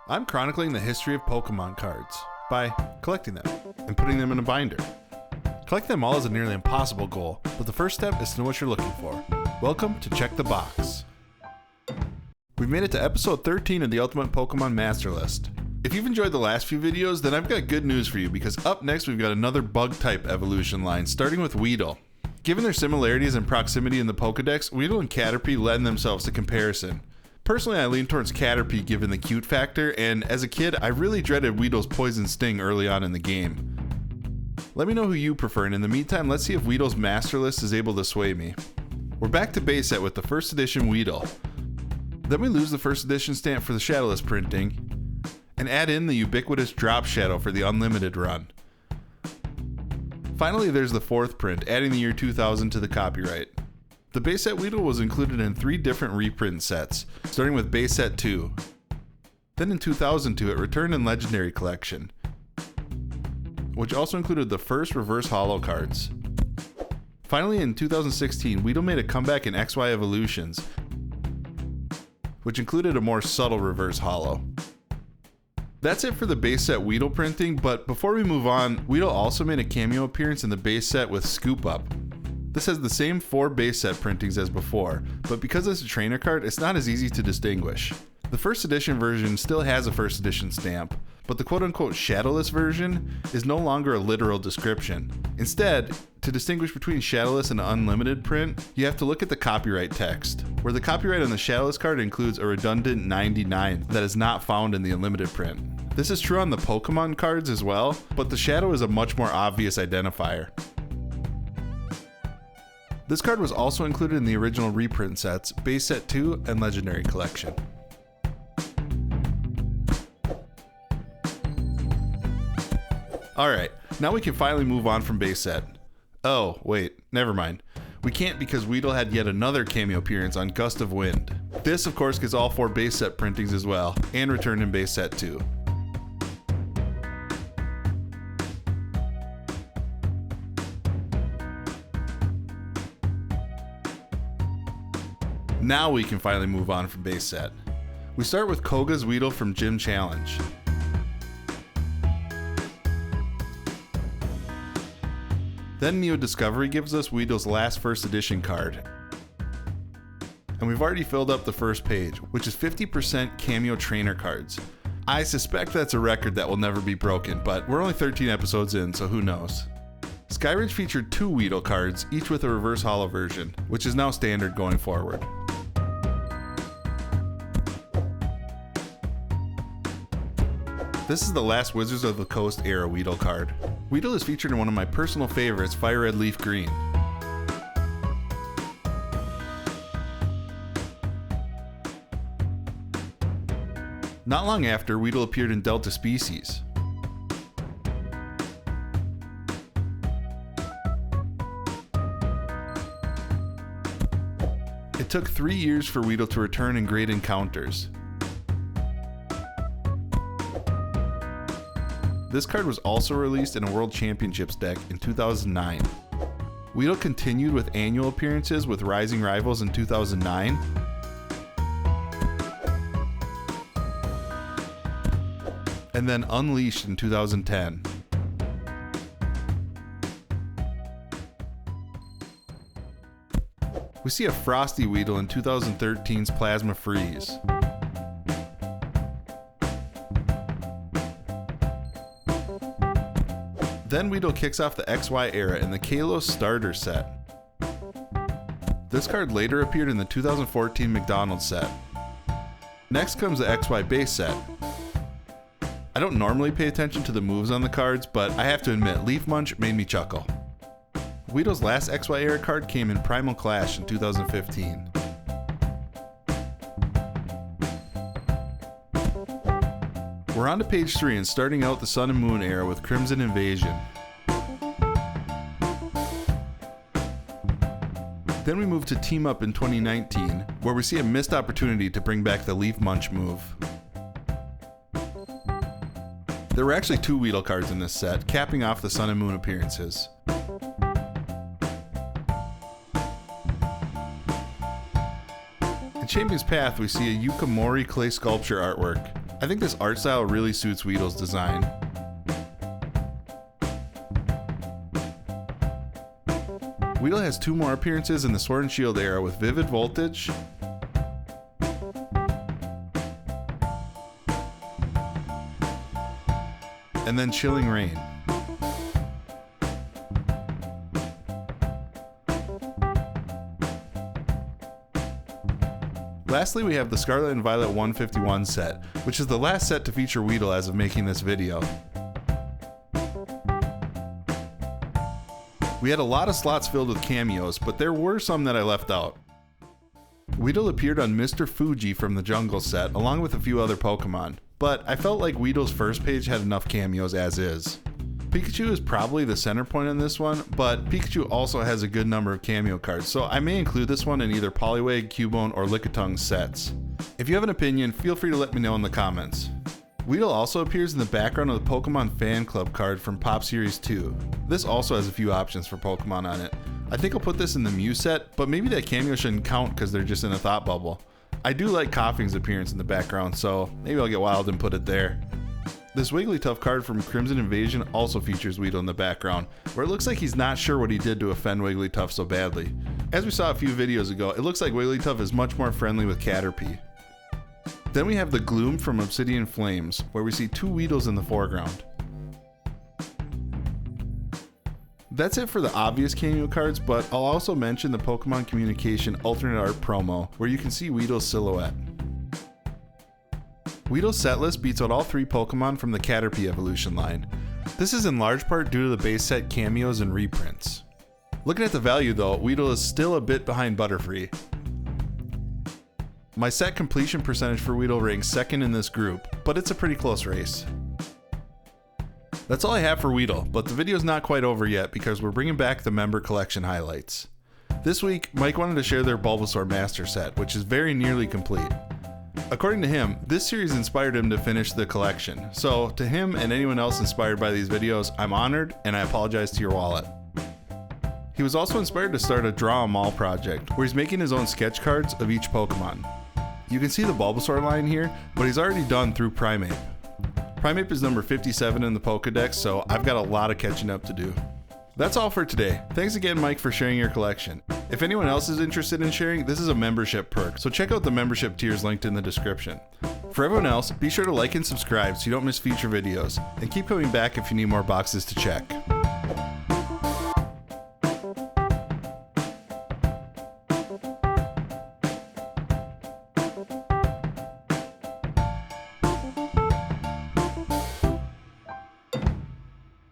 I'm chronicling the history of Pokemon cards by collecting them and putting them in a binder. Collecting them all is a nearly impossible goal, but the first step is to know what you're looking for. Welcome to Check the Box. We've made it to episode 13 of the Ultimate Pokemon Master List. If you've enjoyed the last few videos, then I've got good news for you, because up next we've got another bug-type evolution line, starting with Weedle. Given their similarities and proximity in the Pokedex, Weedle and Caterpie lend themselves to comparison. Personally, I lean towards Caterpie given the cute factor, and as a kid, I really dreaded Weedle's poison sting early on in the game. Let me know who you prefer, and in the meantime, let's see if Weedle's Master List is able to sway me. We're back to base set with the first edition Weedle. Then we lose the first edition stamp for the Shadowless printing, and add in the ubiquitous Drop Shadow for the Unlimited run. Finally, there's the fourth print, adding the year 2000 to the copyright. The base set Weedle was included in 3 different reprint sets, starting with base set 2. Then in 2002 it returned in Legendary Collection, which also included the first reverse holo cards. Finally in 2016, Weedle made a comeback in XY Evolutions, which included a more subtle reverse holo. That's it for the base set Weedle printing, but before we move on, Weedle also made a cameo appearance in the base set with Scoop Up. This has the same 4 base set printings as before, but because it's a trainer card, it's not as easy to distinguish. The first edition version still has a first edition stamp, but the quote-unquote Shadowless version is no longer a literal description. Instead, to distinguish between Shadowless and Unlimited print, you have to look at the copyright text, where the copyright on the Shadowless card includes a redundant 99 that is not found in the Unlimited print. This is true on the Pokemon cards as well, but the shadow is a much more obvious identifier. This card was also included in the original reprint sets, Base Set 2 and Legendary Collection. Alright, now we can finally move on from base set. Oh, wait, never mind. We can't because Weedle had yet another cameo appearance on Gust of Wind. This, of course, gets all 4 base set printings as well, and returned in base set 2. Now we can finally move on from base set. We start with Koga's Weedle from Gym Challenge. Then Neo Discovery gives us Weedle's last first edition card. And we've already filled up the first page, which is 50% cameo trainer cards. I suspect that's a record that will never be broken, but we're only 13 episodes in, so who knows. Skyridge featured 2 Weedle cards, each with a reverse holo version, which is now standard going forward. This is the last Wizards of the Coast era Weedle card. Weedle is featured in one of my personal favorites, FireRed LeafGreen. Not long after, Weedle appeared in Delta Species. It took 3 years for Weedle to return in Great Encounters. This card was also released in a World Championships deck in 2009. Weedle continued with annual appearances with Rising Rivals in 2009. And then Unleashed in 2010. We see a Frosty Weedle in 2013's Plasma Freeze. Then Weedle kicks off the XY era in the Kalos starter set. This card later appeared in the 2014 McDonald's set. Next comes the XY base set. I don't normally pay attention to the moves on the cards, but I have to admit, Leaf Munch made me chuckle. Weedle's last XY era card came in Primal Clash in 2015. We're on to page 3 and starting out the Sun and Moon era with Crimson Invasion. Then we move to Team Up in 2019, where we see a missed opportunity to bring back the Leaf Munch move. There were actually 2 Weedle cards in this set, capping off the Sun and Moon appearances. In Champion's Path, we see a Yukamori clay sculpture artwork. I think this art style really suits Weedle's design. Weedle has 2 more appearances in the Sword and Shield era with Vivid Voltage and then Chilling Rain. Lastly, we have the Scarlet and Violet 151 set, which is the last set to feature Weedle as of making this video. We had a lot of slots filled with cameos, but there were some that I left out. Weedle appeared on Mr. Fuji from the Jungle set, along with a few other Pokemon, but I felt like Weedle's first page had enough cameos as is. Pikachu is probably the center point on this one, but Pikachu also has a good number of cameo cards, so I may include this one in either Poliwag, Cubone, or Lickitung sets. If you have an opinion, feel free to let me know in the comments. Weedle also appears in the background of the Pokemon Fan Club card from Pop Series 2. This also has a few options for Pokemon on it. I think I'll put this in the Mew set, but maybe that cameo shouldn't count because they're just in a thought bubble. I do like Koffing's appearance in the background, so maybe I'll get wild and put it there. This Wigglytuff card from Crimson Invasion also features Weedle in the background, where it looks like he's not sure what he did to offend Wigglytuff so badly. As we saw a few videos ago, it looks like Wigglytuff is much more friendly with Caterpie. Then we have the Gloom from Obsidian Flames, where we see 2 Weedles in the foreground. That's it for the obvious cameo cards, but I'll also mention the Pokemon Communication alternate art promo, where you can see Weedle's silhouette. Weedle's set list beats out all 3 Pokemon from the Caterpie evolution line. This is in large part due to the base set cameos and reprints. Looking at the value though, Weedle is still a bit behind Butterfree. My set completion percentage for Weedle ranks 2nd in this group, but it's a pretty close race. That's all I have for Weedle, but the video's not quite over yet because we're bringing back the member collection highlights. This week, Mike wanted to share their Bulbasaur Master set, which is very nearly complete. According to him, this series inspired him to finish the collection, so to him and anyone else inspired by these videos, I'm honored and I apologize to your wallet. He was also inspired to start a Draw 'em All project, where he's making his own sketch cards of each Pokemon. You can see the Bulbasaur line here, but he's already done through Primeape. Primeape is number 57 in the Pokedex, so I've got a lot of catching up to do. That's all for today. Thanks again, Mike, for sharing your collection. If anyone else is interested in sharing, this is a membership perk, so check out the membership tiers linked in the description. For everyone else, be sure to like and subscribe so you don't miss future videos, and keep coming back if you need more boxes to check.